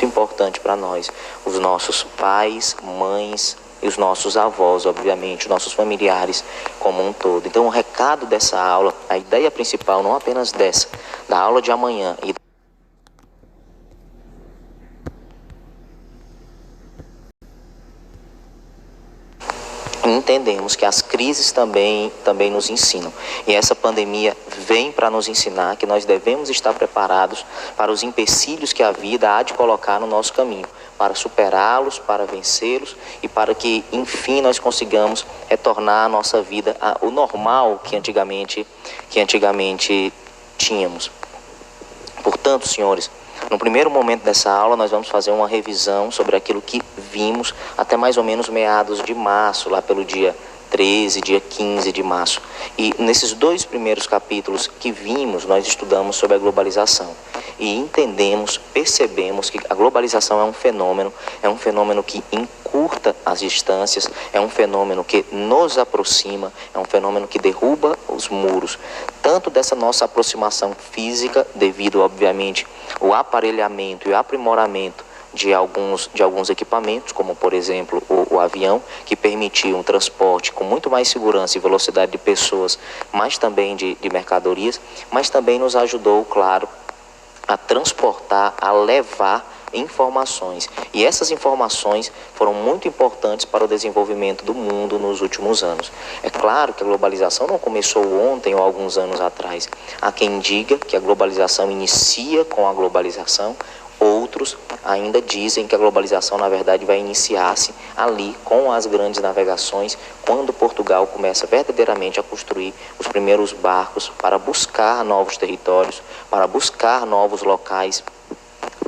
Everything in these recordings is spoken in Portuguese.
importante para nós, os nossos pais, mães e os nossos avós, obviamente, os nossos familiares como um todo. Então, o recado dessa aula, a ideia principal, não apenas dessa, da aula de amanhã e entendemos que as crises também nos ensinam. E essa pandemia vem para nos ensinar que nós devemos estar preparados para os empecilhos que a vida há de colocar no nosso caminho, para superá-los, para vencê-los e para que, enfim, nós consigamos retornar a nossa vida ao normal que antigamente tínhamos. Portanto, senhores, no primeiro momento dessa aula, nós vamos fazer uma revisão sobre aquilo que vimos até mais ou menos meados de março, lá pelo dia 13, dia 15 de março. E nesses 2 primeiros capítulos que vimos, nós estudamos sobre a globalização. E entendemos, percebemos que a globalização é um fenômeno que encurta as distâncias, é um fenômeno que nos aproxima, é um fenômeno que derruba os muros, tanto dessa nossa aproximação física, devido, obviamente, ao aparelhamento e aprimoramento de alguns equipamentos, como, por exemplo, o avião, que permitiu um transporte com muito mais segurança e velocidade de pessoas, mas também de mercadorias, mas também nos ajudou, claro, a transportar, a levar informações. E essas informações foram muito importantes para o desenvolvimento do mundo nos últimos anos. É claro que a globalização não começou ontem ou alguns anos atrás. Há quem diga que a globalização inicia com a globalização. Outros ainda dizem que a globalização, na verdade, vai iniciar-se ali com as grandes navegações, quando Portugal começa verdadeiramente a construir os primeiros barcos para buscar novos territórios, para buscar novos locais,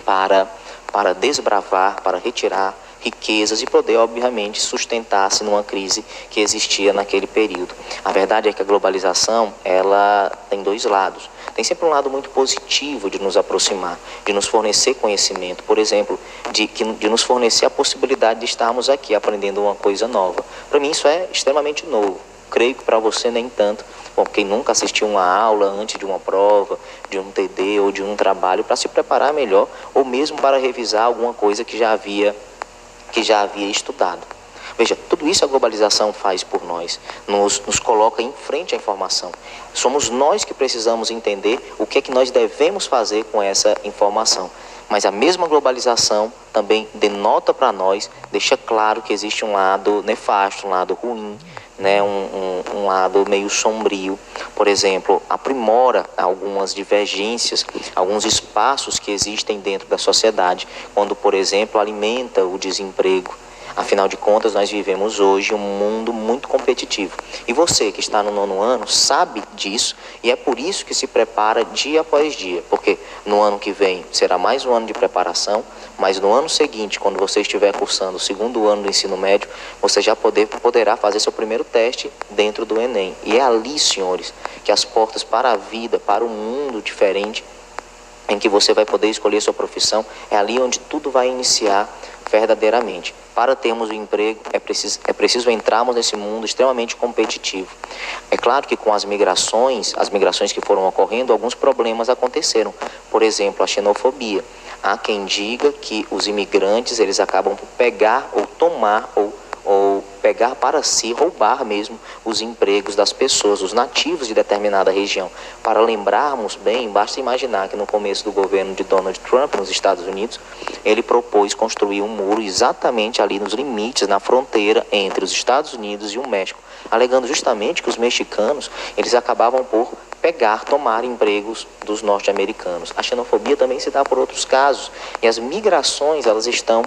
para desbravar, para retirar riquezas e poder, obviamente, sustentar-se numa crise que existia naquele período. A verdade é que a globalização, ela tem 2 lados. Tem sempre um lado muito positivo de nos aproximar, de nos fornecer conhecimento, por exemplo, de nos fornecer a possibilidade de estarmos aqui aprendendo uma coisa nova. Para mim isso é extremamente novo. Creio que para você nem tanto. Bom, quem nunca assistiu uma aula antes de uma prova, de um TD ou de um trabalho para se preparar melhor, ou mesmo para revisar alguma coisa que já havia estudado. Veja, tudo isso a globalização faz por nós, nos coloca em frente à informação. Somos nós que precisamos entender o que é que nós devemos fazer com essa informação. Mas a mesma globalização também denota para nós, deixa claro que existe um lado nefasto, um lado ruim, né? um lado meio sombrio. Por exemplo, aprimora algumas divergências, alguns espaços que existem dentro da sociedade, quando, por exemplo, alimenta o desemprego. Afinal de contas, nós vivemos hoje um mundo muito competitivo. E você que está no 9º ano sabe disso e é por isso que se prepara dia após dia. Porque no ano que vem será mais um ano de preparação, mas no ano seguinte, quando você estiver cursando o 2º ano do ensino médio, você já poderá fazer seu primeiro teste dentro do Enem. E é ali, senhores, que as portas para a vida, para um mundo diferente, em que você vai poder escolher sua profissão, é ali onde tudo vai iniciar verdadeiramente. Para termos um emprego, é preciso entrarmos nesse mundo extremamente competitivo. É claro que com as migrações que foram ocorrendo, alguns problemas aconteceram. Por exemplo, a xenofobia. Há quem diga que os imigrantes, eles acabam por pegar ou tomar ou pegar para si, roubar mesmo os empregos das pessoas, os nativos de determinada região. Para lembrarmos bem, basta imaginar que no começo do governo de Donald Trump nos Estados Unidos, ele propôs construir um muro exatamente ali nos limites, na fronteira entre os Estados Unidos e o México, alegando justamente que os mexicanos, eles acabavam por tomar empregos dos norte-americanos. A xenofobia também se dá por outros casos, e as migrações, elas estão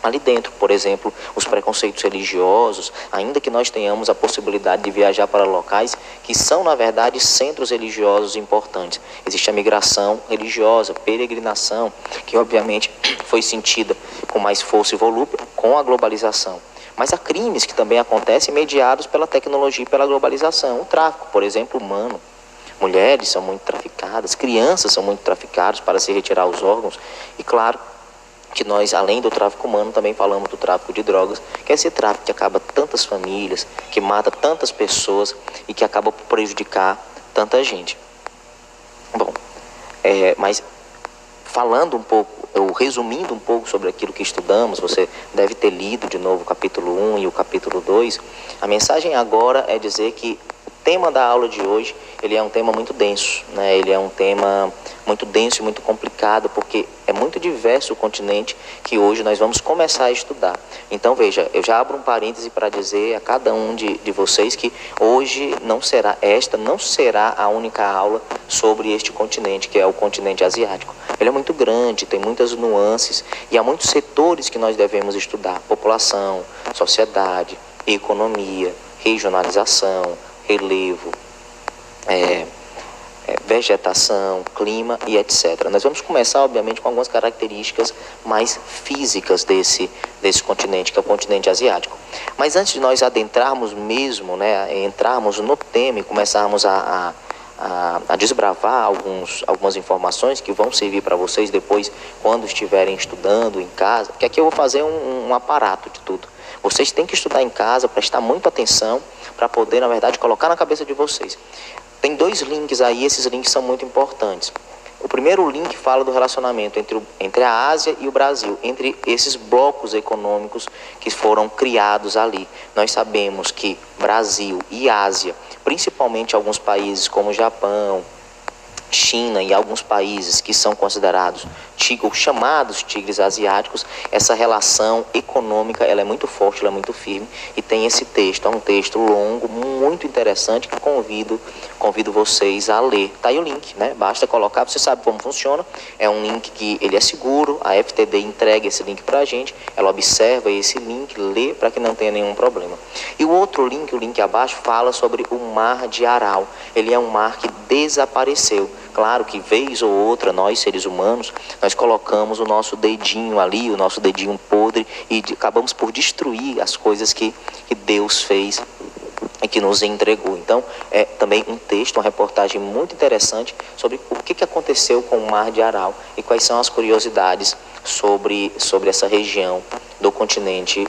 ali dentro. Por exemplo, os preconceitos religiosos, ainda que nós tenhamos a possibilidade de viajar para locais que são, na verdade, centros religiosos importantes. Existe a migração religiosa, peregrinação, que obviamente foi sentida com mais força e volúpia com a globalização. Mas há crimes que também acontecem mediados pela tecnologia e pela globalização. O tráfico, por exemplo, humano. Mulheres são muito traficadas, crianças são muito traficadas para se retirar os órgãos. E claro que nós, além do tráfico humano, também falamos do tráfico de drogas, que é esse tráfico que acaba tantas famílias, que mata tantas pessoas e que acaba por prejudicar tanta gente. Bom, mas falando um pouco, ou resumindo um pouco sobre aquilo que estudamos, você deve ter lido de novo o capítulo 1 e o capítulo 2, a mensagem agora é dizer que o tema da aula de hoje, ele é um tema muito denso, né? Ele é um tema muito denso e muito complicado, porque é muito diverso o continente que hoje nós vamos começar a estudar. Então veja, eu já abro um parêntese para dizer a cada um de vocês que hoje esta não será a única aula sobre este continente, que é o continente asiático. Ele é muito grande, tem muitas nuances e há muitos setores que nós devemos estudar: população, sociedade, economia, regionalização, relevo, vegetação, clima e etc. Nós vamos começar, obviamente, com algumas características mais físicas desse continente, que é o continente asiático. Mas antes de nós adentrarmos mesmo, né, entrarmos no tema e começarmos a desbravar algumas informações que vão servir para vocês depois, quando estiverem estudando em casa, porque aqui eu vou fazer um aparato de tudo. Vocês têm que estudar em casa, prestar muita atenção, para poder, na verdade, colocar na cabeça de vocês. Tem 2 links aí, esses links são muito importantes. O primeiro link fala do relacionamento entre a Ásia e o Brasil, entre esses blocos econômicos que foram criados ali. Nós sabemos que Brasil e Ásia, principalmente alguns países como Japão, China e alguns países que são considerados chamados tigres asiáticos, essa relação econômica ela é muito forte, ela é muito firme, e tem esse texto, é um texto longo, muito interessante, que convido vocês a ler. Tá aí o link, né? Basta colocar, você sabe como funciona, é um link que ele é seguro, a FTD entrega esse link pra gente, ela observa esse link, lê para que não tenha nenhum problema. E o outro link, o link abaixo, fala sobre o Mar de Aral. Ele é um mar que desapareceu. Claro que vez ou outra, nós seres humanos, nós colocamos o nosso dedinho ali, o nosso dedinho podre, e acabamos por destruir as coisas que Deus fez e que nos entregou. Então, é também um texto, uma reportagem muito interessante sobre o que aconteceu com o Mar de Aral e quais são as curiosidades sobre essa região do continente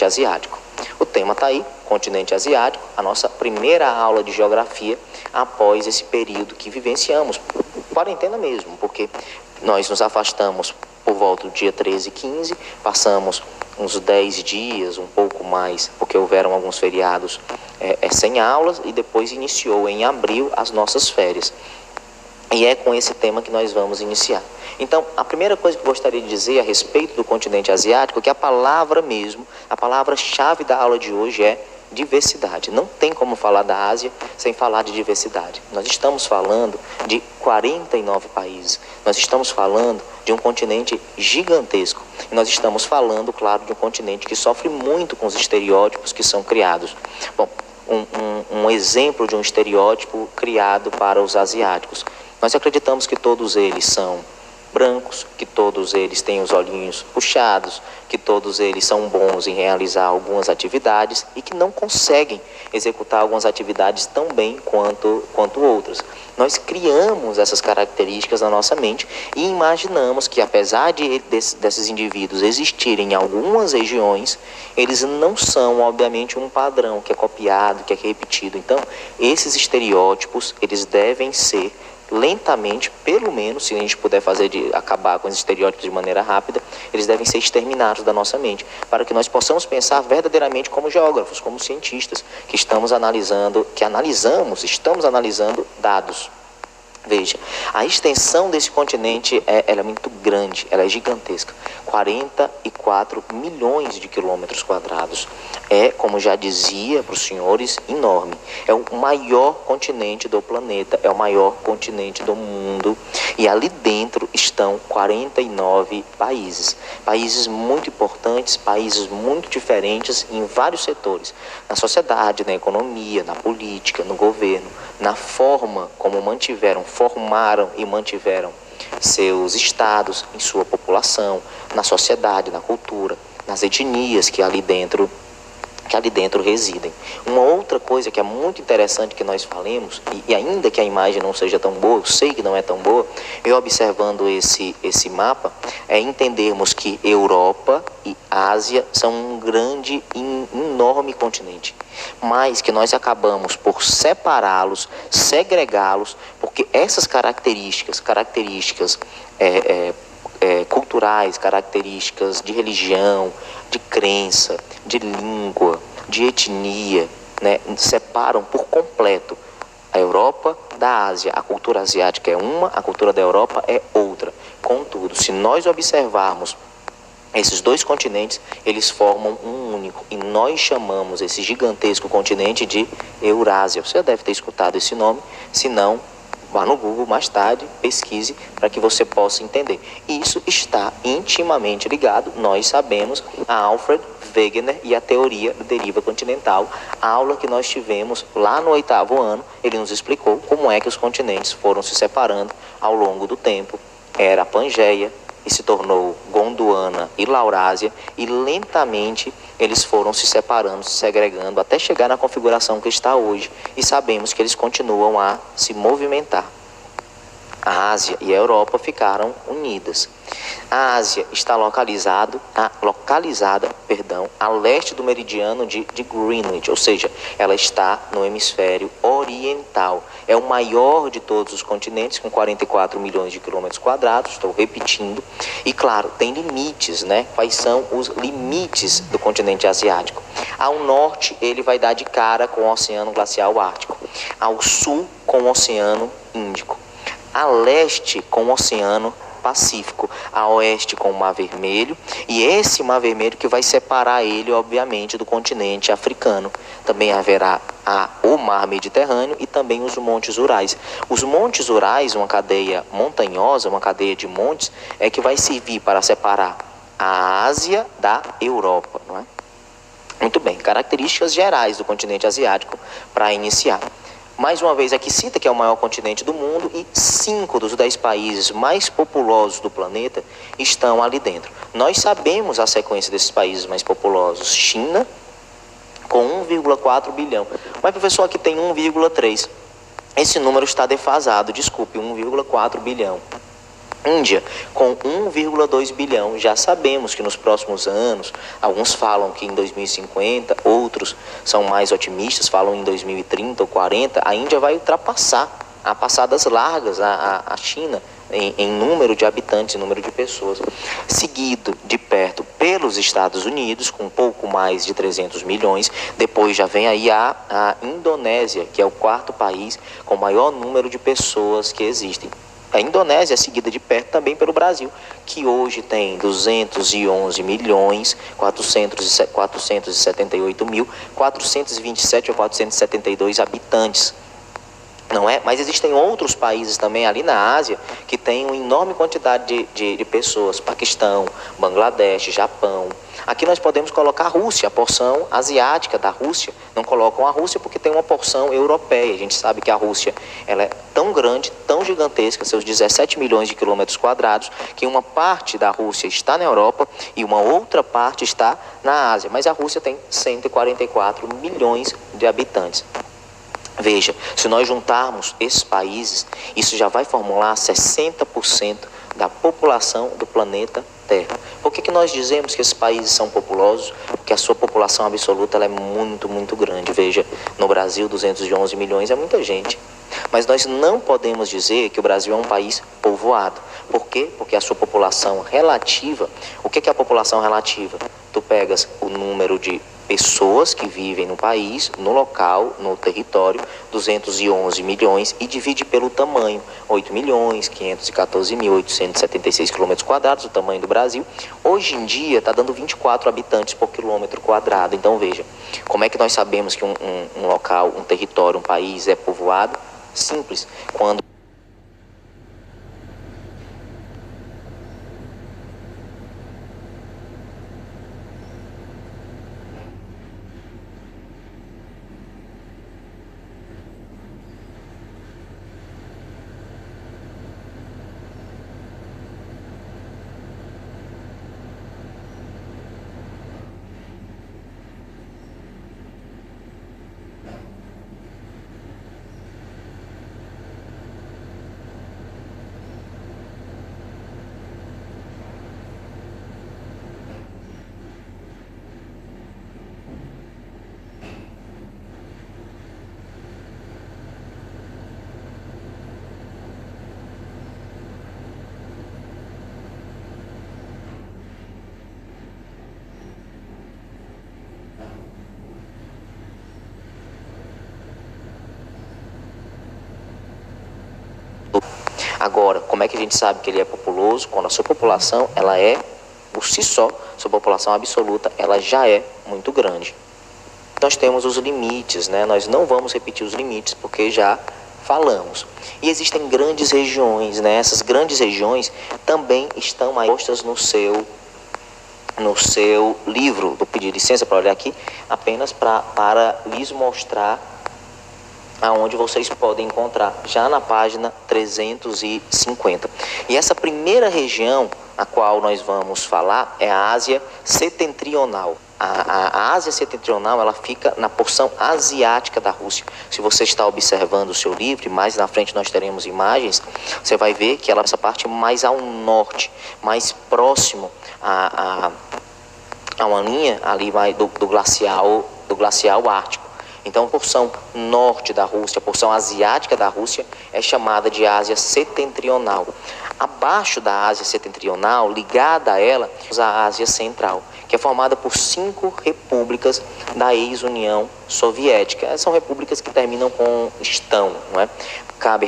asiático. O tema está aí, continente asiático, a nossa primeira aula de geografia após esse período que vivenciamos, quarentena mesmo, porque nós nos afastamos por volta do dia 13 e 15, passamos uns 10 dias, um pouco mais, porque houveram alguns feriados sem aulas, e depois iniciou em abril as nossas férias. E é com esse tema que nós vamos iniciar. Então, a primeira coisa que eu gostaria de dizer a respeito do continente asiático é que a palavra mesmo, a palavra-chave da aula de hoje é diversidade. Não tem como falar da Ásia sem falar de diversidade. Nós estamos falando de 49 países. Nós estamos falando de um continente gigantesco. E nós estamos falando, claro, de um continente que sofre muito com os estereótipos que são criados. Bom, um exemplo de um estereótipo criado para os asiáticos. Nós acreditamos que todos eles são brancos, que todos eles têm os olhinhos puxados, que todos eles são bons em realizar algumas atividades e que não conseguem executar algumas atividades tão bem quanto outras. Nós criamos essas características na nossa mente e imaginamos que, apesar desses indivíduos existirem em algumas regiões, eles não são, obviamente, um padrão que é copiado, que é repetido. Então, esses estereótipos, eles devem ser lentamente, pelo menos, se a gente puder acabar com os estereótipos de maneira rápida, eles devem ser exterminados da nossa mente, para que nós possamos pensar verdadeiramente como geógrafos, como cientistas, que estamos analisando dados. Veja, a extensão desse continente ela é muito grande, ela é gigantesca, 44 milhões de quilômetros quadrados. É, como já dizia para os senhores, enorme. É o maior continente do planeta, é o maior continente do mundo, e ali dentro estão 49 países. Países muito importantes, países muito diferentes em vários setores, na sociedade, na economia, na política, no governo, na forma como formaram e mantiveram seus estados, em sua população, na sociedade, na cultura, nas etnias que ali dentro que ali dentro residem. Uma outra coisa que é muito interessante que nós falemos, e ainda que a imagem não seja tão boa, eu sei que não é tão boa, eu observando esse mapa, é entendermos que Europa e Ásia são um grande e enorme continente, mas que nós acabamos por separá-los, segregá-los, porque essas características culturais, características de religião, de crença, de língua, de etnia, né, separam por completo a Europa da Ásia. A cultura asiática é uma, a cultura da Europa é outra. Contudo, se nós observarmos esses dois continentes, eles formam um único, e nós chamamos esse gigantesco continente de Eurásia. Você deve ter escutado esse nome, se não, vá no Google mais tarde, pesquise para que você possa entender. Isso está intimamente ligado, nós sabemos, a Alfred Wegener e a teoria da deriva continental. A aula que nós tivemos lá no 8º ano, ele nos explicou como é que os continentes foram se separando ao longo do tempo. Era a Pangeia e se tornou Gondwana e Laurásia, e lentamente eles foram se separando, se segregando, até chegar na configuração que está hoje, e sabemos que eles continuam a se movimentar. A Ásia e a Europa ficaram unidas. A Ásia está localizada a leste do meridiano de Greenwich, ou seja, ela está no hemisfério oriental. É o maior de todos os continentes, com 44 milhões de quilômetros quadrados, estou repetindo. E claro, tem limites, né? Quais são os limites do continente asiático? Ao norte, ele vai dar de cara com o Oceano Glacial Ártico. Ao sul, com o Oceano Índico. A leste com o Oceano Pacífico, a oeste com o Mar Vermelho, e esse Mar Vermelho que vai separar ele, obviamente, do continente africano. Também haverá o Mar Mediterrâneo e também os Montes Urais. Os Montes Urais, uma cadeia montanhosa, uma cadeia de montes, é que vai servir para separar a Ásia da Europa, não é? Muito bem, características gerais do continente asiático para iniciar. Mais uma vez aqui cita que é o maior continente do mundo e 5 dos 10 países mais populosos do planeta estão ali dentro. Nós sabemos a sequência desses países mais populosos. China, com 1,4 bilhão. Mas, professor, aqui tem 1,3. Esse número está defasado, desculpe, 1,4 bilhão. Índia, com 1,2 bilhão. Já sabemos que nos próximos anos, alguns falam que em 2050, outros são mais otimistas, falam em 2030 ou 40, a Índia vai ultrapassar a passadas largas a China em número de habitantes, em número de pessoas. Seguido de perto pelos Estados Unidos, com um pouco mais de 300 milhões. Depois já vem aí a Indonésia, que é o 4º país com o maior número de pessoas que existem. A Indonésia é seguida de perto também pelo Brasil, que hoje tem 211 milhões, 478 mil, 427 ou 472 habitantes. Não é? Mas existem outros países também ali na Ásia que têm uma enorme quantidade de pessoas. Paquistão, Bangladesh, Japão. Aqui nós podemos colocar a Rússia, a porção asiática da Rússia. Não colocam a Rússia porque tem uma porção europeia. A gente sabe que a Rússia ela é tão grande, tão gigantesca, seus 17 milhões de quilômetros quadrados, que uma parte da Rússia está na Europa e uma outra parte está na Ásia. Mas a Rússia tem 144 milhões de habitantes. Veja, se nós juntarmos esses países, isso já vai formular 60% da população do planeta Terra. Por que nós dizemos que esses países são populosos? Porque a sua população absoluta ela é muito, muito grande. Veja, no Brasil, 211 milhões é muita gente. Mas nós não podemos dizer que o Brasil é um país povoado. Por quê? Porque a sua população relativa... O que é a população relativa? Tu pegas o número de pessoas que vivem no país, no local, no território, 211 milhões, e divide pelo tamanho, 8 milhões, 514 mil, 876 quilômetros quadrados, o tamanho do Brasil. Hoje em dia está dando 24 habitantes por quilômetro quadrado. Então veja, como é que nós sabemos que um local, um território, um país é povoado? Simples, quando Agora, como é que a gente sabe que ele é populoso? Quando a sua população, ela é, por si só, sua população absoluta, ela já é muito grande. Nós temos os limites, né? Nós não vamos repetir os limites porque já falamos. E existem grandes regiões, né? Essas grandes regiões também estão aí postas no seu livro. Vou pedir licença para olhar aqui, apenas para lhes mostrar aonde vocês podem encontrar, já na página 350. E essa primeira região a qual nós vamos falar é a Ásia Setentrional. A Ásia Setentrional, ela fica na porção asiática da Rússia. Se você está observando o seu livro, mais na frente nós teremos imagens, você vai ver que ela é essa parte mais ao norte, mais próximo a uma linha ali do glacial ártico. Então, a porção norte da Rússia, a porção asiática da Rússia, é chamada de Ásia Setentrional. Abaixo da Ásia Setentrional, ligada a ela, a Ásia Central, que é formada por 5 repúblicas da ex-União Soviética. Essas são repúblicas que terminam com estão, não é?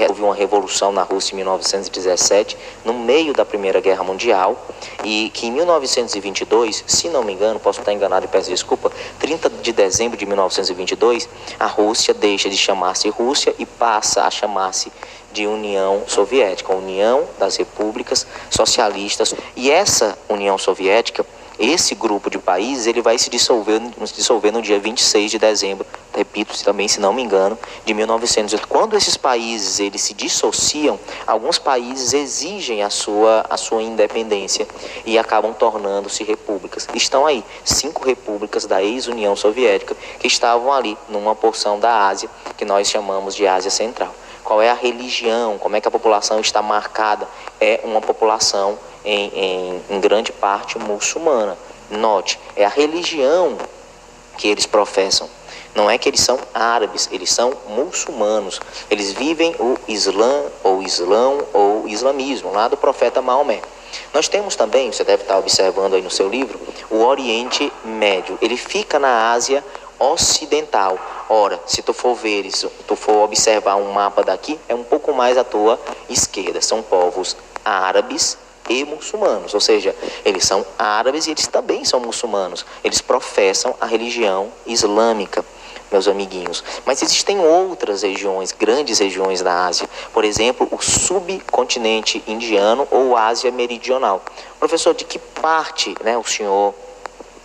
Houve uma revolução na Rússia em 1917, no meio da Primeira Guerra Mundial, e que em 1922, se não me engano, posso estar enganado e peço desculpa, 30 de dezembro de 1922, a Rússia deixa de chamar-se Rússia e passa a chamar-se de União Soviética, a União das Repúblicas Socialistas. E essa União Soviética, esse grupo de países, ele vai se dissolver no dia 26 de dezembro, repito, também se não me engano, de 1900. Quando esses países eles se dissociam, alguns países exigem a sua independência e acabam tornando-se repúblicas. Estão aí 5 repúblicas da ex-União Soviética que estavam ali numa porção da Ásia que nós chamamos de Ásia Central. Qual é a religião? Como é que a população está marcada? É uma população em grande parte muçulmana. Note, é a religião que eles professam. Não é que eles são árabes, eles são muçulmanos. Eles vivem o Islã ou islamismo, lá do profeta Maomé. Nós temos também, você deve estar observando aí no seu livro, o Oriente Médio. Ele fica na Ásia Ocidental. Ora, se tu for ver isso, tu for observar um mapa daqui, é um pouco mais à tua esquerda. São povos árabes e muçulmanos, ou seja, eles são árabes e eles também são muçulmanos. Eles professam a religião islâmica, meus amiguinhos. Mas existem outras regiões, grandes regiões da Ásia. Por exemplo, o subcontinente indiano ou Ásia Meridional. Professor, de que parte, né, o senhor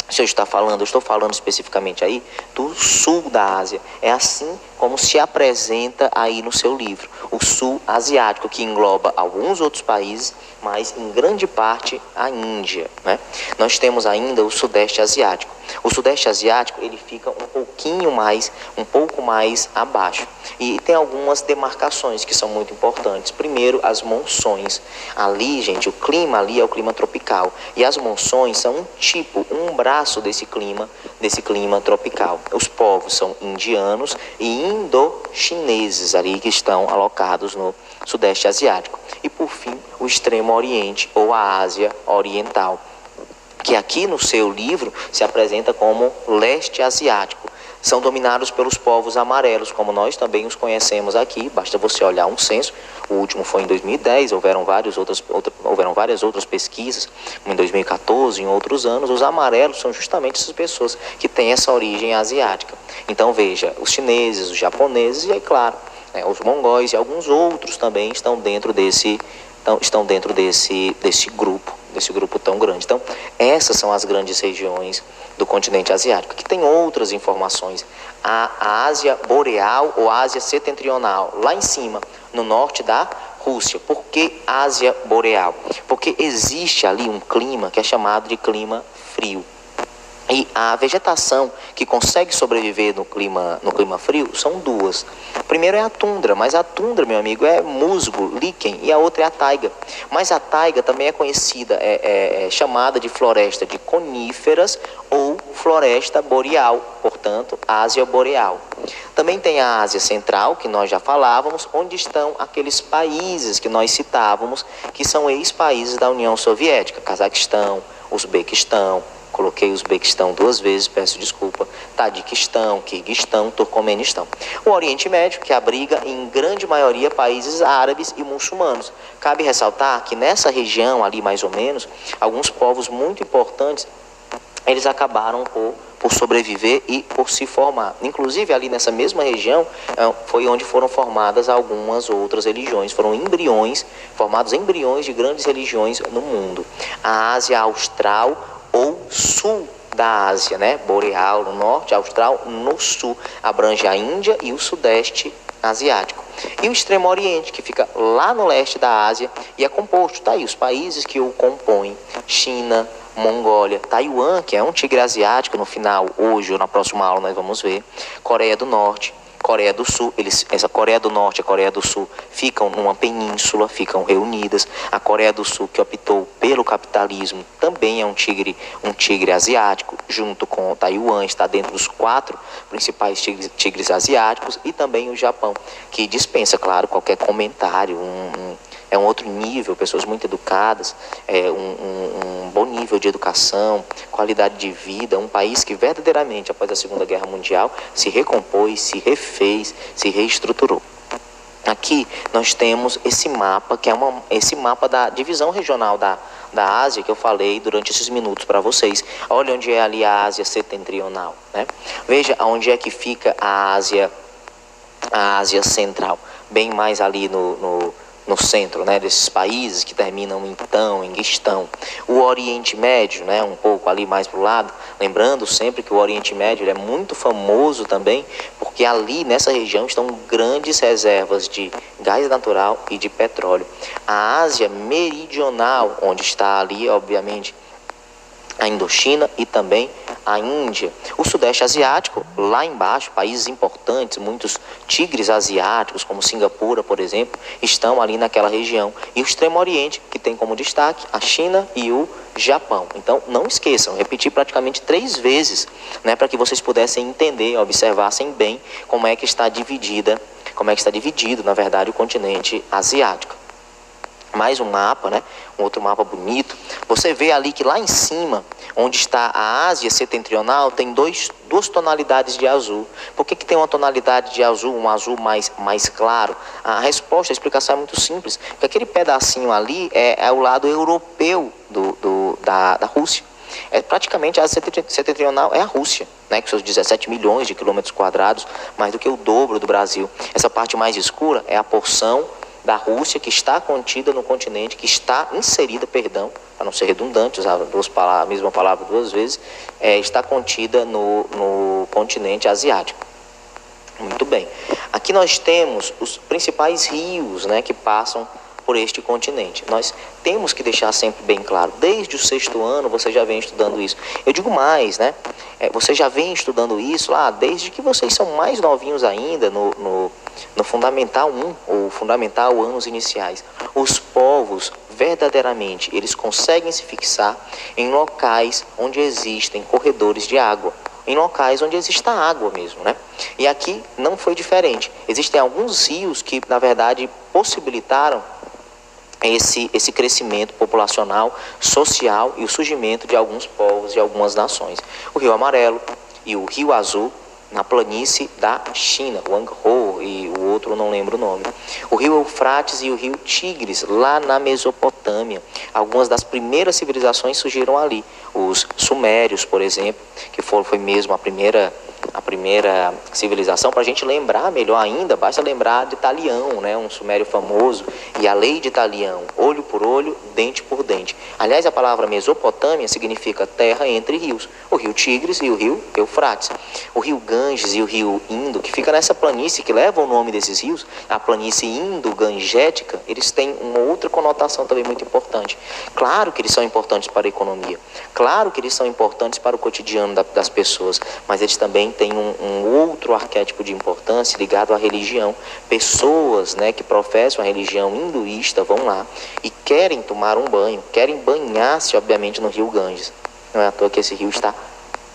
está falando? Eu estou falando especificamente aí do sul da Ásia. É assim como se apresenta aí no seu livro. O sul asiático, que engloba alguns outros países, mas em grande parte a Índia, né? Nós temos ainda o sudeste asiático. O sudeste asiático, ele fica um pouco mais abaixo. E tem algumas demarcações que são muito importantes. Primeiro, as monções. Ali, gente, o clima ali é o clima tropical. E as monções são um braço desse clima tropical. Os povos são indianos e indo-chineses ali que estão alocados no sudeste asiático. E por fim, o extremo oriente ou a Ásia Oriental, que aqui no seu livro se apresenta como leste asiático. São dominados pelos povos amarelos, como nós também os conhecemos aqui. Basta você olhar um censo. O último foi em 2010, houveram várias outras pesquisas, em 2014, em outros anos. Os amarelos são justamente essas pessoas que têm essa origem asiática. Então veja, os chineses, os japoneses e, é claro, né, os mongóis e alguns outros também estão dentro desse grupo tão grande. Então, essas são as grandes regiões do continente asiático, que tem outras informações. A Ásia Boreal ou Ásia Setentrional, lá em cima, no norte da Rússia. Por que Ásia Boreal? Porque existe ali um clima que é chamado de clima frio. E a vegetação que consegue sobreviver no clima frio são duas. Primeiro é a tundra, mas a tundra, meu amigo, é musgo, líquen, e a outra é a taiga. Mas a taiga também é conhecida, é chamada de floresta de coníferas ou floresta boreal, portanto, Ásia Boreal. Também tem a Ásia Central, que nós já falávamos, onde estão aqueles países que nós citávamos, que são ex-países da União Soviética, Cazaquistão, Uzbequistão, Coloquei Uzbequistão 2 vezes, peço desculpa. Tadiquistão, Quirguistão, Turcomenistão. O Oriente Médio, que abriga em grande maioria países árabes e muçulmanos. Cabe ressaltar que nessa região ali, mais ou menos, alguns povos muito importantes, eles acabaram por sobreviver e por se formar. Inclusive, ali nessa mesma região, foi onde foram formadas algumas outras religiões. Foram embriões, formados embriões de grandes religiões no mundo. A Ásia Austral ou Sul da Ásia, né? Boreal no norte, Austral no sul, abrange a Índia e o Sudeste Asiático. E o Extremo Oriente, que fica lá no leste da Ásia e é composto, tá aí, os países que o compõem: China, Mongólia, Taiwan, que é um tigre asiático, no final, hoje ou na próxima aula nós vamos ver, Coreia do Norte, Coreia do Sul. Essa Coreia do Norte e a Coreia do Sul ficam numa península, ficam reunidas. A Coreia do Sul, que optou pelo capitalismo, também é um tigre asiático, junto com Taiwan, está dentro dos 4 principais tigres asiáticos, e também o Japão, que dispensa, claro, qualquer comentário. É um outro nível, pessoas muito educadas, um bom nível de educação, qualidade de vida, um país que verdadeiramente, após a Segunda Guerra Mundial, se recompôs, se refez, se reestruturou. Aqui nós temos esse mapa, que é esse mapa da divisão regional da Ásia, que eu falei durante esses minutos para vocês. Olha onde é ali a Ásia setentrional, né? Veja onde é que fica a Ásia Central, bem mais ali no centro, né, desses países que terminam em tão, em guistão. O Oriente Médio, né, um pouco ali mais para o lado, lembrando sempre que o Oriente Médio ele é muito famoso também, porque ali nessa região estão grandes reservas de gás natural e de petróleo. A Ásia Meridional, onde está ali, obviamente, a Indochina e também a Índia. O Sudeste Asiático, lá embaixo, países importantes, muitos tigres asiáticos, como Singapura, por exemplo, estão ali naquela região. E o Extremo Oriente, que tem como destaque a China e o Japão. Então, não esqueçam, repetir praticamente 3 vezes, né, para que vocês pudessem entender, observassem bem como é que está dividido, na verdade, o continente asiático. Mais um mapa, né? Um outro mapa bonito. Você vê ali que lá em cima, onde está a Ásia setentrional, tem duas tonalidades de azul. Por que tem uma tonalidade de azul, um azul mais claro? A resposta, a explicação é muito simples. Porque aquele pedacinho ali é o lado europeu da Rússia. Praticamente a Ásia setentrional é a Rússia, né, com seus 17 milhões de quilômetros quadrados, mais do que o dobro do Brasil. Essa parte mais escura é a porção da Rússia que está contida no continente, que está inserida, para não ser redundante, usar a mesma palavra 2 vezes, está contida no continente asiático. Muito bem. Aqui nós temos os principais rios, né, que passam por este continente. Nós temos que deixar sempre bem claro, desde o 6º ano você já vem estudando isso. Eu digo mais, né? Você já vem estudando isso lá desde que vocês são mais novinhos ainda, no Fundamental 1 ou Fundamental anos iniciais. Os povos, verdadeiramente, eles conseguem se fixar em locais onde existem corredores de água, em locais onde exista água mesmo, né? E aqui não foi diferente. Existem alguns rios que, na verdade, possibilitaram esse crescimento populacional, social e o surgimento de alguns povos, de algumas nações. O Rio Amarelo e o Rio Azul, na planície da China, o Angho, e o outro eu não lembro o nome. O Rio Eufrates e o Rio Tigres, lá na Mesopotâmia. Algumas das primeiras civilizações surgiram ali. Os sumérios, por exemplo, que foi mesmo a primeira civilização. Para a gente lembrar melhor ainda, basta lembrar de Talião, né? Um sumério famoso, e a lei de Talião: olho por olho, dente por dente. Aliás, a palavra Mesopotâmia significa terra entre rios, o rio Tigres e o rio Eufrates. O rio Ganges e o rio Indo, que fica nessa planície que leva o nome desses rios, a planície Indo-Gangética, eles têm uma outra conotação também muito importante. Claro que eles são importantes para a economia, claro que eles são importantes para o cotidiano das pessoas, mas eles também têm um outro arquétipo de importância ligado à religião. Pessoas, né, que professam a religião hinduísta vão lá e querem tomar um banho, querem banhar-se, obviamente, no rio Ganges. Não é à toa que esse rio está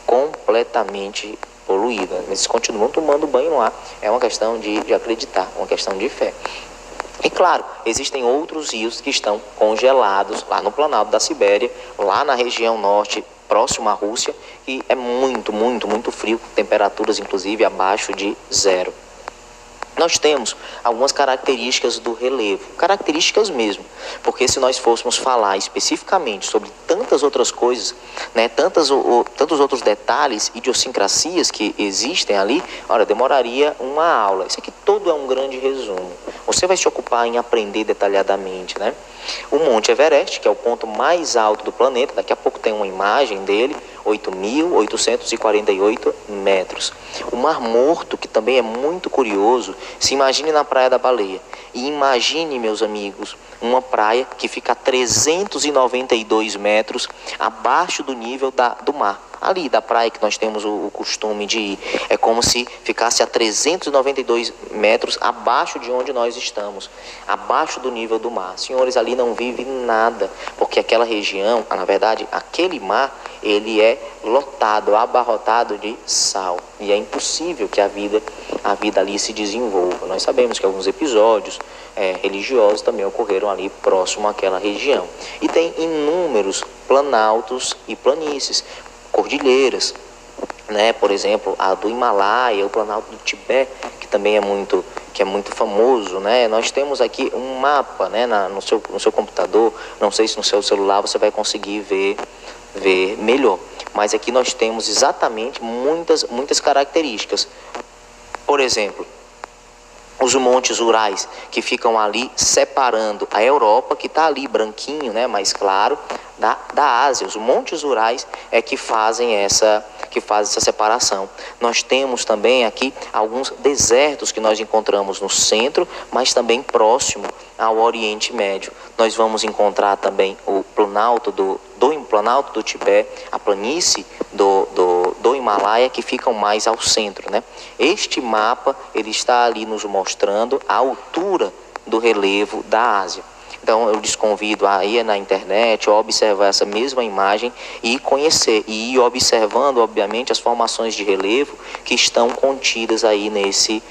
completamente poluído, né? Eles continuam tomando banho lá. É uma questão de acreditar, uma questão de fé. E claro, existem outros rios que estão congelados lá no Planalto da Sibéria, lá na região norte próximo à Rússia, e é muito, muito, muito frio, temperaturas inclusive abaixo de zero. Nós temos algumas características do relevo, características mesmo, porque se nós fôssemos falar especificamente sobre tantas outras coisas, né, tantos outros detalhes, idiosincrasias que existem ali, olha, demoraria uma aula. Isso aqui todo é um grande resumo. Você vai se ocupar em aprender detalhadamente, né? O Monte Everest, que é o ponto mais alto do planeta, daqui a pouco tem uma imagem dele, 8.848 metros. O Mar Morto, que também é muito curioso, se imagine na Praia da Baleia. E imagine, meus amigos, uma praia que fica a 392 metros abaixo do nível do mar. Ali da praia que nós temos o costume de ir. É como se ficasse a 392 metros abaixo de onde nós estamos. Abaixo do nível do mar. Senhores, ali não vive nada. Porque aquela região, na verdade, aquele mar, ele é lotado, abarrotado de sal. E é impossível que a vida ali se desenvolva. Nós sabemos que alguns episódios religiosos também ocorreram ali próximo àquela região. E tem inúmeros planaltos e planícies, cordilheiras, né? Por exemplo, a do Himalaia, o planalto do Tibete, que também é muito famoso, né? Nós temos aqui um mapa, né, no seu computador, não sei se no seu celular você vai conseguir ver melhor, mas aqui nós temos exatamente muitas características. Por exemplo, os montes Urais, que ficam ali separando a Europa, que está ali branquinho, né, mais claro, da Ásia. Os montes Urais é que fazem essa separação. Nós temos também aqui alguns desertos que nós encontramos no centro, mas também próximo ao Oriente Médio. Nós vamos encontrar também o planalto do Tibete, a planície do Himalaia, que ficam mais ao centro, né? Este mapa, ele está ali nos mostrando a altura do relevo da Ásia. Então eu lhes convido a ir na internet, a observar essa mesma imagem e conhecer, e ir observando, obviamente, as formações de relevo que estão contidas aí nesse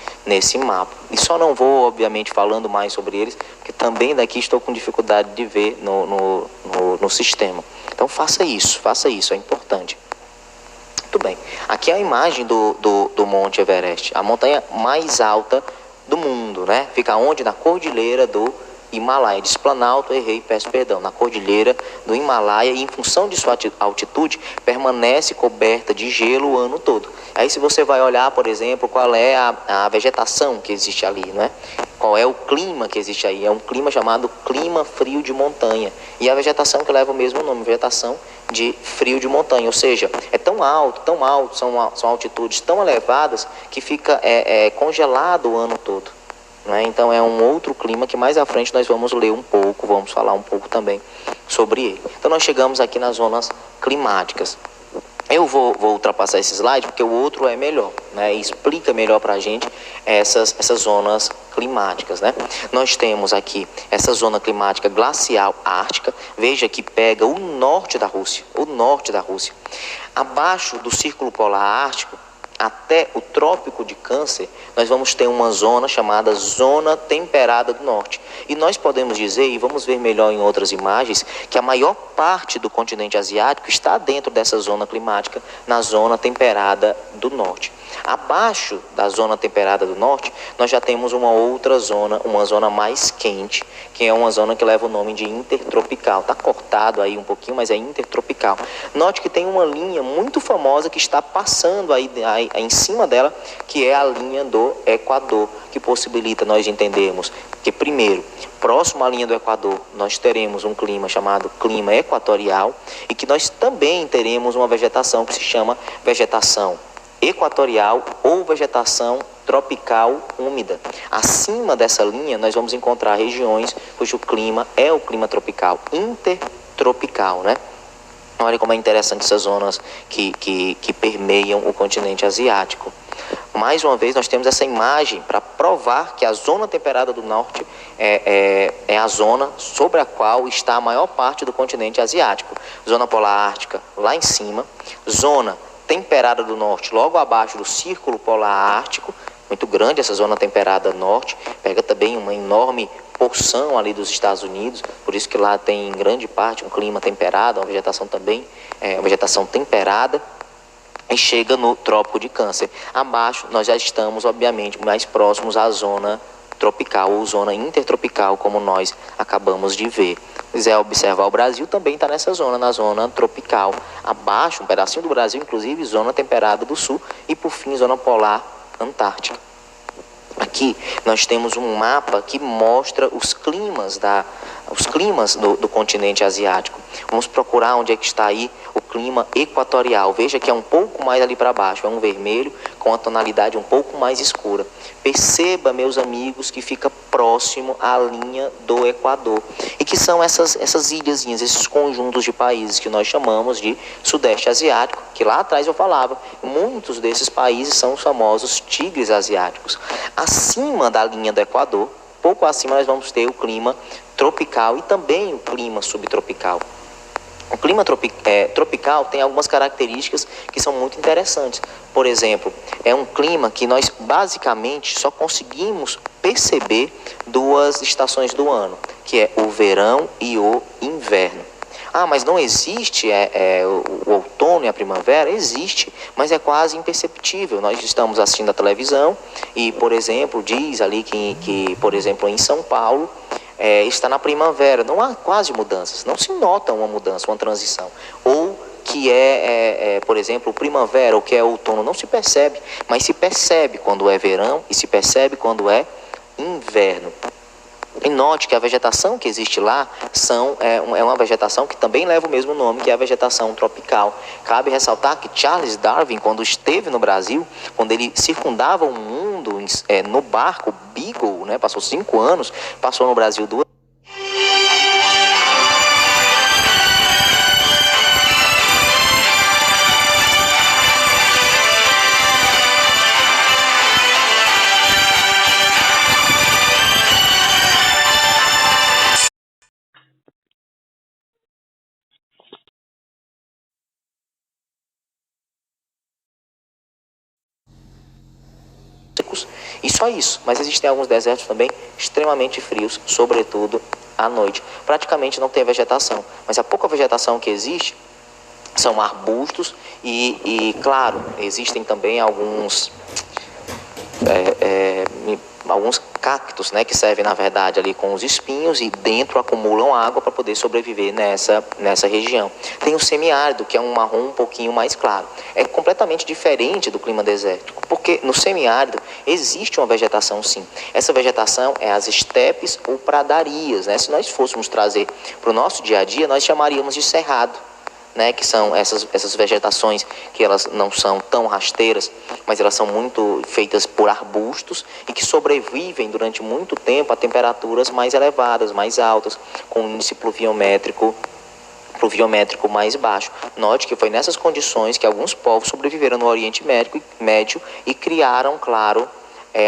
mapa. E só não vou, obviamente, falando mais sobre eles, porque também daqui estou com dificuldade de ver no sistema. Então faça isso, é importante. Muito bem, aqui é a imagem do Monte Everest, a montanha mais alta do mundo, né? Fica onde? Na cordilheira do Himalaia. Diz Planalto, errei, peço perdão. Na cordilheira do Himalaia, e em função de sua altitude, permanece coberta de gelo o ano todo. Aí se você vai olhar, por exemplo, qual é a vegetação que existe ali, né? Qual é o clima que existe aí? É um clima chamado clima frio de montanha. E a vegetação que leva o mesmo nome, vegetação de frio de montanha. Ou seja, é tão alto, são altitudes tão elevadas que fica congelado o ano todo. Né? Então é um outro clima que mais à frente nós vamos ler um pouco, vamos falar um pouco também sobre ele. Então nós chegamos aqui nas zonas climáticas. Eu vou ultrapassar esse slide porque o outro é melhor, né? E explica melhor para a gente essas zonas climáticas, né? Nós temos aqui essa zona climática glacial ártica, veja que pega o norte da Rússia, Abaixo do Círculo Polar Ártico, até o Trópico de Câncer, nós vamos ter uma zona chamada Zona Temperada do Norte. E nós podemos dizer, e vamos ver melhor em outras imagens, que a maior parte do continente asiático está dentro dessa zona climática, na Zona Temperada do Norte. Abaixo da Zona Temperada do Norte, nós já temos uma outra zona, uma zona mais quente, que é uma zona que leva o nome de intertropical. Está cortado aí um pouquinho, mas é intertropical. Note que tem uma linha muito famosa que está passando aí em cima dela, que é a linha do Equador, que possibilita nós entendermos que, primeiro, próximo à linha do Equador, nós teremos um clima chamado clima equatorial, e que nós também teremos uma vegetação que se chama vegetação equatorial ou vegetação tropical úmida. Acima dessa linha nós vamos encontrar regiões cujo clima é o clima tropical, intertropical, né? Olha como é interessante essas zonas que permeiam o continente asiático. Mais uma vez nós temos essa imagem para provar que a zona temperada do norte é a zona sobre a qual está a maior parte do continente asiático. Zona polar ártica lá em cima, zona temperada do norte logo abaixo do Círculo Polar Ártico, muito grande essa zona temperada norte, pega também uma enorme porção ali dos Estados Unidos, por isso que lá tem em grande parte um clima temperado, uma vegetação também, uma vegetação temperada, e chega no Trópico de Câncer. Abaixo nós já estamos, obviamente, mais próximos à zona tropical ou zona intertropical, como nós acabamos de ver. Se quiser observar, o Brasil também está nessa zona, na zona tropical. Abaixo, um pedacinho do Brasil, inclusive, zona temperada do sul e, por fim, zona polar antártica. Aqui nós temos um mapa que mostra os climas do continente asiático. Vamos procurar onde é que está aí o clima equatorial. Veja que é um pouco mais ali para baixo, é um vermelho com a tonalidade um pouco mais escura. Perceba, meus amigos, que fica próximo à linha do Equador. E que são essas ilhazinhas, esses conjuntos de países que nós chamamos de Sudeste Asiático, que lá atrás eu falava, muitos desses países são os famosos tigres asiáticos. Acima da linha do Equador, pouco acima, nós vamos ter o clima tropical e também o clima subtropical. O clima tropical tem algumas características que são muito interessantes. Por exemplo, é um clima que nós basicamente só conseguimos perceber duas estações do ano, que é o verão e o inverno. Ah, mas não existe o outono e a primavera? Existe, mas é quase imperceptível. Nós estamos assistindo a televisão e, por exemplo, diz ali que por exemplo, em São Paulo, está na primavera. Não há quase mudanças, não se nota uma mudança, uma transição. Ou que por exemplo, primavera ou que é outono, não se percebe, mas se percebe quando é verão e se percebe quando é inverno. E note que a vegetação que existe lá é uma vegetação que também leva o mesmo nome, que é a vegetação tropical. Cabe ressaltar que Charles Darwin, quando esteve no Brasil, quando ele circundava o mundo no barco Beagle, né, passou 5 anos, passou no Brasil 2. E só isso, mas existem alguns desertos também extremamente frios, sobretudo à noite. Praticamente não tem vegetação, mas a pouca vegetação que existe são arbustos e claro, existem também alguns cactos, né, que servem na verdade ali com os espinhos e dentro acumulam água para poder sobreviver nessa região. Tem o semiárido, que é um marrom um pouquinho mais claro. É completamente diferente do clima desértico, porque no semiárido existe uma vegetação sim. Essa vegetação é as estepes ou pradarias, né? Se nós fôssemos trazer para o nosso dia a dia, nós chamaríamos de cerrado, né, que são essas vegetações que elas não são tão rasteiras, mas elas são muito feitas por arbustos e que sobrevivem durante muito tempo a temperaturas mais elevadas, mais altas, com um índice pluviométrico mais baixo. Note que foi nessas condições que alguns povos sobreviveram no Oriente Médio e criaram, claro,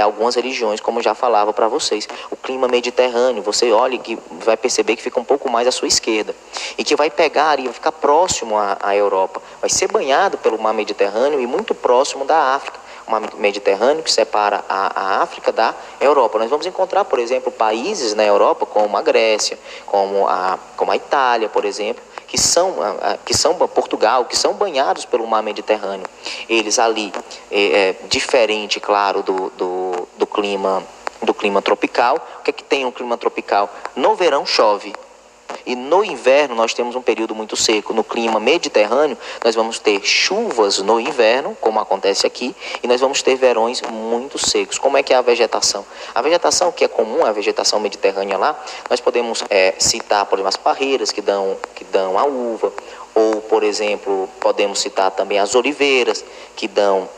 algumas religiões, como eu já falava para vocês. O clima mediterrâneo, você olha que vai perceber que fica um pouco mais à sua esquerda e que vai pegar e vai ficar próximo à Europa. Vai ser banhado pelo mar Mediterrâneo e muito próximo da África. O mar Mediterrâneo que separa a África da Europa. Nós vamos encontrar, por exemplo, países na Europa como a Grécia, como a Itália, por exemplo, que são Portugal, que são banhados pelo mar Mediterrâneo. Eles ali, diferente, claro, do clima tropical. O que é que tem um clima tropical? No verão chove. E no inverno nós temos um período muito seco. No clima mediterrâneo nós vamos ter chuvas no inverno, como acontece aqui, e nós vamos ter verões muito secos. Como é que é a vegetação? A vegetação que é comum, a vegetação mediterrânea lá, nós podemos citar, por exemplo, as parreiras que dão a uva, ou, por exemplo, podemos citar também as oliveiras que dão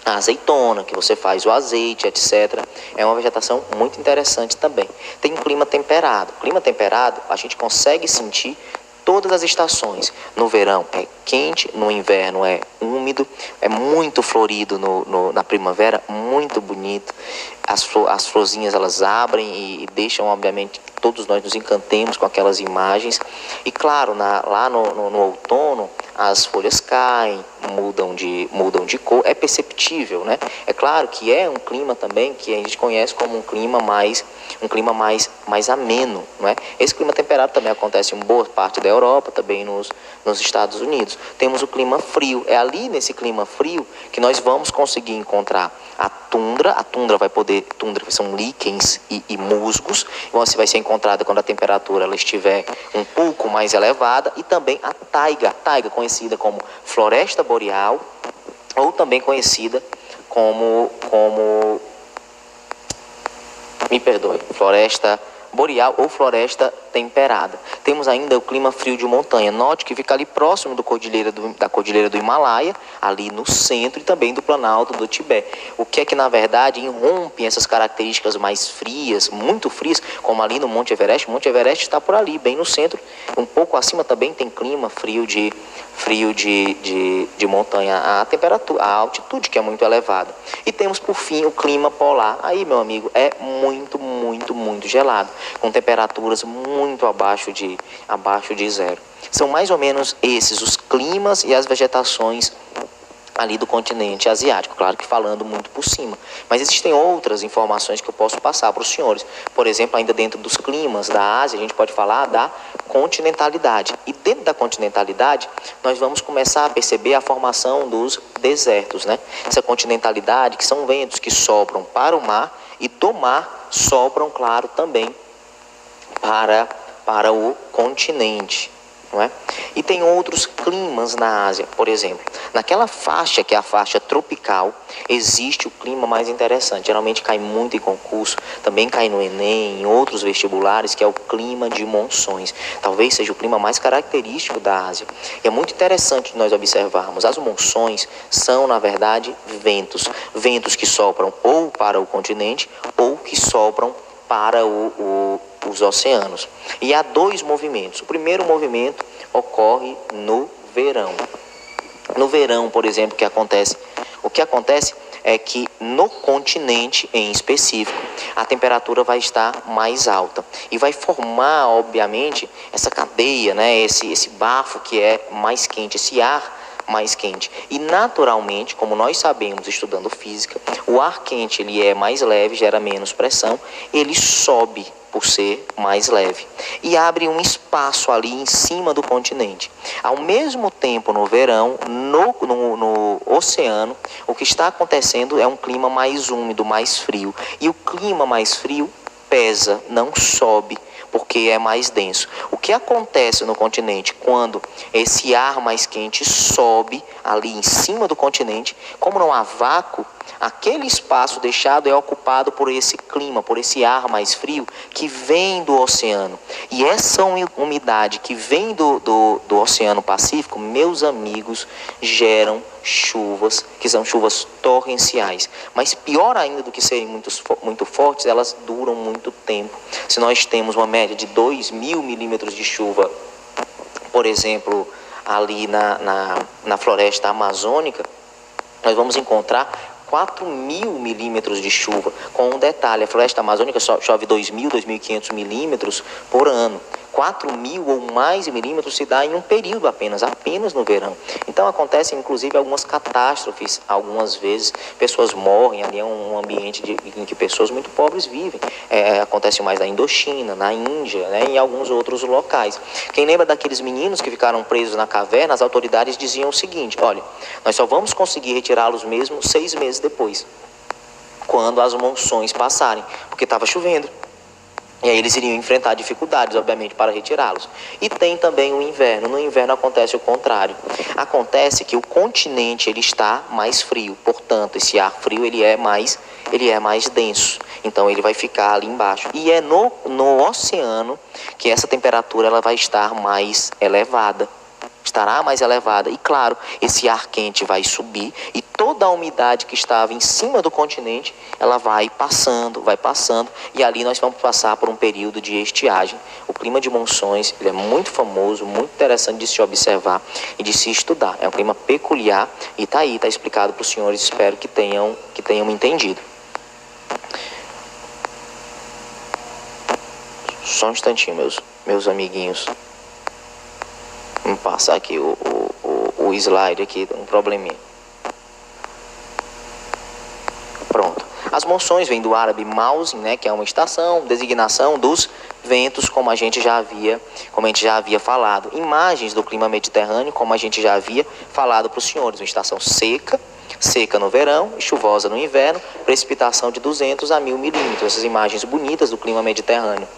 a azeitona, que você faz o azeite, etc. É uma vegetação muito interessante também. Tem um clima temperado. Clima temperado, a gente consegue sentir todas as estações. No verão é quente, no inverno é úmido, é muito florido na primavera, muito bonito. As florzinhas elas abrem e deixam, obviamente, todos nós nos encantemos com aquelas imagens. E claro, lá no outono, as folhas caem, mudam de cor, é perceptível, né? É claro que é um clima também que a gente conhece como um clima mais ameno, não é? Esse clima temperado também acontece em boa parte da Europa, também nos Estados Unidos. Temos o clima frio, é ali nesse clima frio que nós vamos conseguir encontrar a tundra são líquens e musgos, você vai ser encontrada quando a temperatura ela estiver um pouco mais elevada, e também a taiga conhecida como floresta boreal, ou também conhecida como floresta boreal ou floresta temperada. Temos ainda o clima frio de montanha. Note que fica ali próximo da cordilheira do Himalaia, ali no centro, e também do Planalto do Tibete. O que é que, na verdade, irrompe essas características mais frias, muito frias, como ali no Monte Everest. O Monte Everest está por ali, bem no centro. Um pouco acima também tem clima frio de montanha, a altitude que é muito elevada. E temos, por fim, o clima polar. Aí, meu amigo, é muito gelado, com temperaturas muito abaixo de zero. São mais ou menos esses os climas e as vegetações ali do continente asiático, claro que falando muito por cima. Mas existem outras informações que eu posso passar para os senhores. Por exemplo, ainda dentro dos climas da Ásia, a gente pode falar da continentalidade. E dentro da continentalidade, nós vamos começar a perceber a formação dos desertos, né? Essa continentalidade, que são ventos que sopram para o mar, e do mar sopram, claro, também para o continente, não é? E tem outros climas na Ásia, por exemplo, naquela faixa que é a faixa tropical, existe o clima mais interessante, geralmente cai muito em concurso, também cai no Enem, em outros vestibulares, que é o clima de monções. Talvez seja o clima mais característico da Ásia. E é muito interessante nós observarmos, as monções são, na verdade, ventos que sopram ou para o continente ou que sopram para os oceanos. E há dois movimentos. O primeiro movimento ocorre no verão. No verão, por exemplo, o que acontece é que no continente em específico, a temperatura vai estar mais alta e vai formar, obviamente, essa cadeia, né, esse bafo que é mais quente, esse ar mais quente. E naturalmente, como nós sabemos estudando física, o ar quente ele é mais leve, gera menos pressão, ele sobe por ser mais leve e abre um espaço ali em cima do continente. Ao mesmo tempo, no verão, no oceano, o que está acontecendo é um clima mais úmido, mais frio, e o clima mais frio pesa, não sobe, porque é mais denso. O que acontece no continente quando esse ar mais quente sobe ali em cima do continente, como não há vácuo, aquele espaço deixado é ocupado por esse clima, por esse ar mais frio que vem do oceano. E essa umidade que vem do Oceano Pacífico, meus amigos, geram chuvas, que são chuvas torrenciais. Mas pior ainda do que serem muito fortes, elas duram muito tempo. Se nós temos uma média de 2.000 milímetros de chuva, por exemplo, ali na floresta amazônica, nós vamos encontrar 4.000 milímetros de chuva, com um detalhe, a floresta amazônica chove 2.000, 2.500 milímetros por ano. 4.000 ou mais milímetros se dá em um período apenas no verão. Então acontecem inclusive algumas catástrofes, algumas vezes pessoas morrem, ali é um ambiente em que pessoas muito pobres vivem. Acontece mais na Indochina, na Índia, né, e em alguns outros locais. Quem lembra daqueles meninos que ficaram presos na caverna, as autoridades diziam o seguinte: olha, nós só vamos conseguir retirá-los mesmo 6 meses depois, quando as monções passarem, porque estava chovendo. E aí eles iriam enfrentar dificuldades, obviamente, para retirá-los. E tem também o inverno. No inverno acontece o contrário. Acontece que o continente ele está mais frio. Portanto, esse ar frio ele é mais denso. Então ele vai ficar ali embaixo. E é no oceano que essa temperatura ela vai estar mais elevada. Estará mais elevada e, claro, esse ar quente vai subir e toda a umidade que estava em cima do continente, ela vai passando e ali nós vamos passar por um período de estiagem. O clima de monções ele é muito famoso, muito interessante de se observar e de se estudar. É um clima peculiar e está explicado para os senhores, espero que tenham entendido. Só um instantinho, meus amiguinhos. Vamos passar aqui o slide aqui, um probleminha. Pronto. As monções vêm do árabe mausim, né, que é uma estação, designação dos ventos, como a gente já havia falado. Imagens do clima mediterrâneo, como a gente já havia falado para os senhores. Uma estação seca no verão e chuvosa no inverno, precipitação de 200 a 1000 milímetros. Essas imagens bonitas do clima mediterrâneo.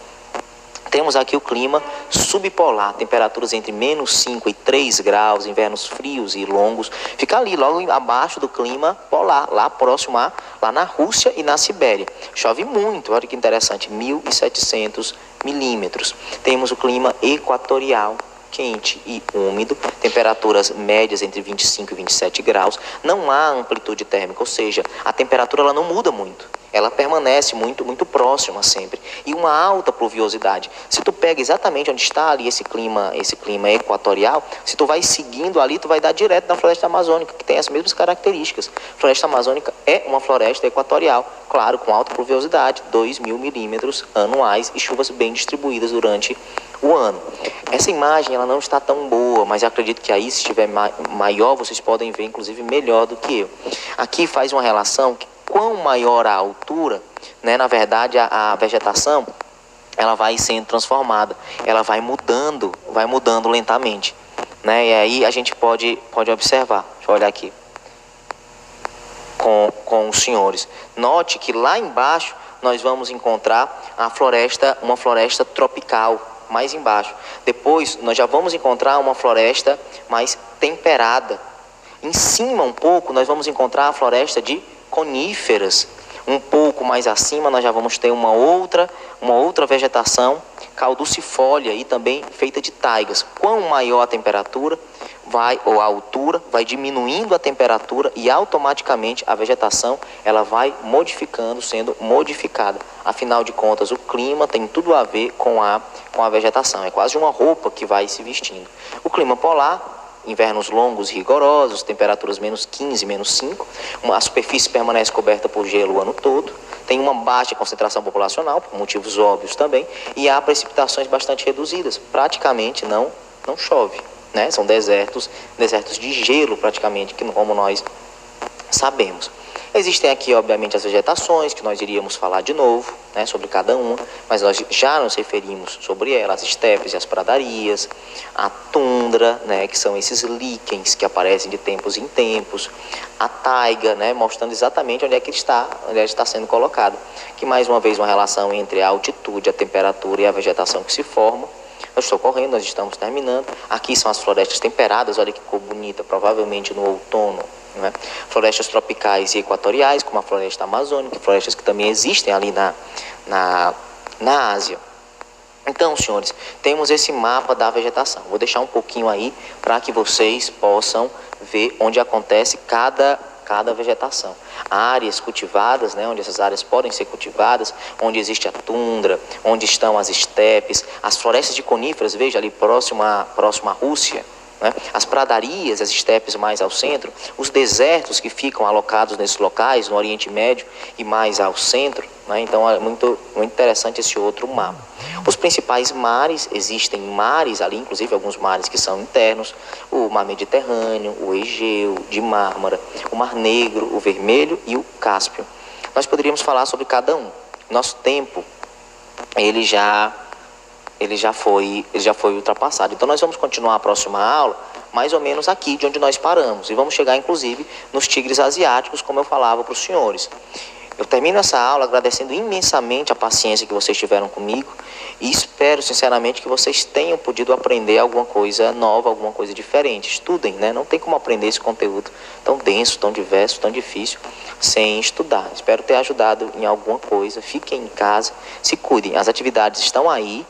Temos aqui o clima subpolar, temperaturas entre -5 e 3 graus, invernos frios e longos. Fica ali, logo abaixo do clima polar, lá próximo lá na Rússia e na Sibéria. Chove muito, olha que interessante, 1700 milímetros. Temos o clima equatorial, quente e úmido, temperaturas médias entre 25 e 27 graus. Não há amplitude térmica, ou seja, a temperatura ela não muda muito. Ela permanece muito próxima sempre. E uma alta pluviosidade. Se tu pega exatamente onde está ali esse clima equatorial, se tu vai seguindo ali, tu vai dar direto na floresta amazônica, que tem as mesmas características. A floresta amazônica é uma floresta equatorial, claro, com alta pluviosidade, 2.000 milímetros anuais e chuvas bem distribuídas durante o ano. Essa imagem ela não está tão boa, mas eu acredito que aí, se estiver maior, vocês podem ver, inclusive, melhor do que eu. Aqui faz uma relação que quão maior a altura, né, na verdade a vegetação ela vai sendo transformada, ela vai mudando lentamente, né? E aí a gente pode observar, deixa eu olhar aqui com os senhores. Note que lá embaixo nós vamos encontrar uma floresta tropical, mais embaixo. Depois nós já vamos encontrar uma floresta mais temperada. Em cima um pouco nós vamos encontrar a floresta de coníferas. Um pouco mais acima nós já vamos ter uma outra vegetação caducifólia e também feita de taigas. Quanto maior a temperatura ou a altura, vai diminuindo a temperatura e automaticamente a vegetação ela vai sendo modificada. Afinal de contas, o clima tem tudo a ver com a vegetação. É quase uma roupa que vai se vestindo. O clima polar, invernos longos e rigorosos, temperaturas -15, -5, a superfície permanece coberta por gelo o ano todo, tem uma baixa concentração populacional, por motivos óbvios também, e há precipitações bastante reduzidas, praticamente não chove, né? São desertos de gelo praticamente, que como nós sabemos. Existem aqui, obviamente, as vegetações, que nós iríamos falar de novo, né, sobre cada uma, mas nós já nos referimos sobre elas, as estepes e as pradarias, a tundra, né, que são esses líquens que aparecem de tempos em tempos, a taiga, né, mostrando exatamente onde é que está sendo colocado, que mais uma vez uma relação entre a altitude, a temperatura e a vegetação que se forma. Eu estou correndo, nós estamos terminando. Aqui são as florestas temperadas, olha que cor bonita, provavelmente no outono, né? Florestas tropicais e equatoriais, como a floresta amazônica, florestas que também existem ali na Ásia. Então, senhores, temos esse mapa da vegetação. Vou deixar um pouquinho aí para que vocês possam ver onde acontece cada vegetação. Áreas cultivadas, né, onde essas áreas podem ser cultivadas, onde existe a tundra, onde estão as estepes, as florestas de coníferas, veja ali próximo à Rússia, né, as pradarias, as estepes mais ao centro, os desertos que ficam alocados nesses locais, no Oriente Médio e mais ao centro, né, então é muito interessante esse outro mapa. Os principais mares, existem mares ali, inclusive alguns mares que são internos, o Mar Mediterrâneo, o Egeu, de Mármara, o Mar Negro, o Vermelho e o Cáspio. Nós poderíamos falar sobre cada um. Nosso tempo, ele já foi ultrapassado. Então nós vamos continuar a próxima aula mais ou menos aqui de onde nós paramos. E vamos chegar inclusive nos tigres asiáticos, como eu falava para os senhores. Eu termino essa aula agradecendo imensamente a paciência que vocês tiveram comigo e espero sinceramente que vocês tenham podido aprender alguma coisa nova, alguma coisa diferente. Estudem, né? Não tem como aprender esse conteúdo tão denso, tão diverso, tão difícil sem estudar. Espero ter ajudado em alguma coisa. Fiquem em casa, se cuidem. As atividades estão aí,